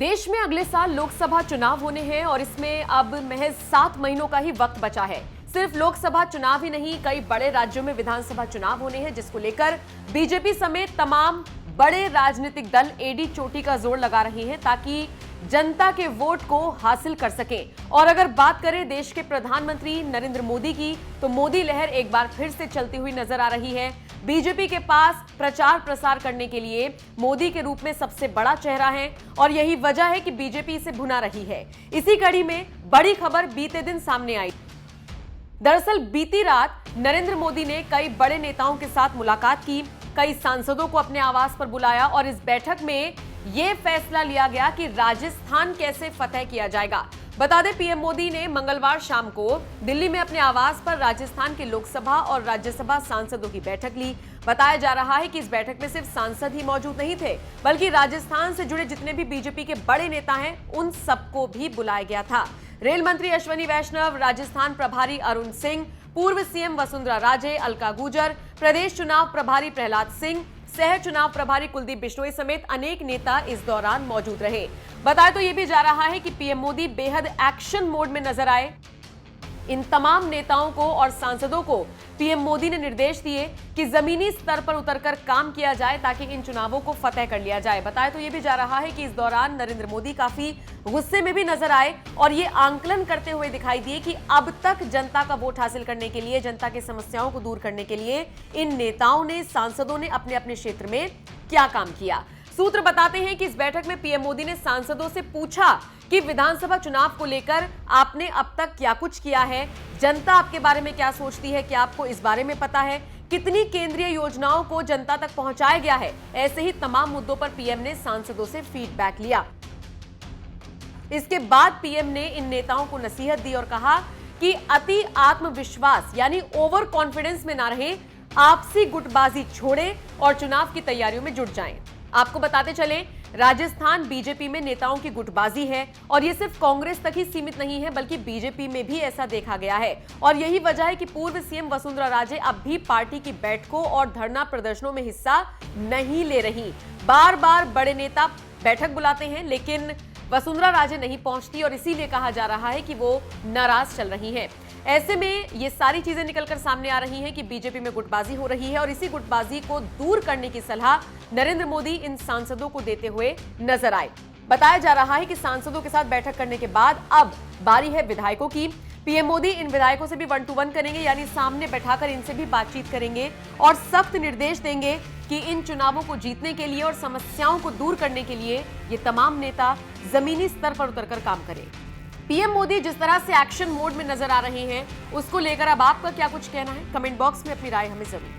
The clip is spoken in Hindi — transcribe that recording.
देश में अगले साल लोकसभा चुनाव होने हैं और इसमें अब महज 7 महीनों का ही वक्त बचा है। सिर्फ लोकसभा चुनाव ही नहीं, कई बड़े राज्यों में विधानसभा चुनाव होने हैं, जिसको लेकर बीजेपी समेत तमाम बड़े राजनीतिक दल एडी चोटी का जोर लगा रहे हैं ताकि जनता के वोट को हासिल कर सकें। और अगर बात करें देश के प्रधानमंत्री नरेंद्र मोदी की, तो मोदी लहर एक बार फिर से चलती हुई नजर आ रही है। बीजेपी के पास प्रचार प्रसार करने के लिए मोदी के रूप में सबसे बड़ा चेहरा है और यही वजह है कि बीजेपी इसे भुना रही है। इसी कड़ी में बड़ी खबर बीते दिन सामने आई। दरअसल बीती रात नरेंद्र मोदी ने कई बड़े नेताओं के साथ मुलाकात की, कई सांसदों को अपने आवास पर बुलाया और इस बैठक में यह फैसला लिया गया कि राजस्थान कैसे फतह किया जाएगा। बता दें, पीएम मोदी ने मंगलवार शाम को दिल्ली में अपने आवास पर राजस्थान के लोकसभा और राज्यसभा सांसदों की बैठक ली। बताया जा रहा है कि इस बैठक में सिर्फ सांसद ही मौजूद नहीं थे, बल्कि राजस्थान से जुड़े जितने भी बीजेपी के बड़े नेता हैं उन सबको भी बुलाया गया था। रेल मंत्री अश्विनी वैष्णव, राजस्थान प्रभारी अरुण सिंह, पूर्व सीएम वसुंधरा राजे, अलका गुर्जर, प्रदेश चुनाव प्रभारी प्रहलाद सिंह, सह चुनाव प्रभारी कुलदीप बिश्नोई समेत अनेक नेता इस दौरान मौजूद रहे। बताया तो यह भी जा रहा है कि पीएम मोदी बेहद एक्शन मोड में नजर आए। इन तमाम नेताओं को और सांसदों को पीएम मोदी ने निर्देश दिए कि जमीनी स्तर पर उतरकर काम किया जाए ताकि इन चुनावों को फतेह कर लिया जाए। बताया तो यह भी जा रहा है कि इस दौरान नरेंद्र मोदी काफी गुस्से में भी नजर आए और ये आंकलन करते हुए दिखाई दिए कि अब तक जनता का वोट हासिल करने के लिए, जनता की समस्याओं को दूर करने के लिए इन नेताओं ने, सांसदों ने अपने अपने क्षेत्र में क्या काम किया। सूत्र बताते हैं कि इस बैठक में पीएम मोदी ने सांसदों से पूछा कि विधानसभा चुनाव को लेकर आपने अब तक क्या कुछ किया है, जनता आपके बारे में क्या सोचती है, क्या आपको इस बारे में पता है, कितनी केंद्रीय योजनाओं को जनता तक पहुंचाया गया है। ऐसे ही तमाम मुद्दों पर पीएम ने सांसदों से फीडबैक लिया। इसके बाद पीएम ने इन नेताओं को नसीहत दी और कहा कि अति आत्मविश्वास यानी ओवर कॉन्फिडेंस में ना रहें, आपसी गुटबाजी छोड़ें और चुनाव की तैयारियों में जुट जाएं। आपको बताते चलें, राजस्थान बीजेपी में नेताओं की गुटबाजी है और ये सिर्फ कांग्रेस तक ही सीमित नहीं है, बल्कि बीजेपी में भी ऐसा देखा गया है। और यही वजह है कि पूर्व सीएम वसुंधरा राजे अब भी पार्टी की बैठकों और धरना प्रदर्शनों में हिस्सा नहीं ले रही। बार बार बड़े नेता बैठक बुलाते हैं लेकिन वसुंधरा राजे नहीं पहुंचती और इसीलिए कहा जा रहा है कि वो नाराज चल रही हैं। ऐसे में ये सारी चीजें निकलकर सामने आ रही हैं कि बीजेपी में गुटबाजी हो रही है और इसी गुटबाजी को दूर करने की सलाह नरेंद्र मोदी इन सांसदों को देते हुए नजर आए। बताया जा रहा है कि सांसदों के साथ बैठक करने के बाद अब बारी है विधायकों की। पीएम मोदी इन विधायकों से भी 1-to-1 करेंगे, यानी सामने बैठाकर इनसे भी बातचीत करेंगे और सख्त निर्देश देंगे कि इन चुनावों को जीतने के लिए और समस्याओं को दूर करने के लिए ये तमाम नेता जमीनी स्तर पर उतरकर काम करें। पीएम मोदी जिस तरह से एक्शन मोड में नजर आ रहे हैं, उसको लेकर अब आपका क्या कुछ कहना है? कमेंट बॉक्स में अपनी राय हमें जरूर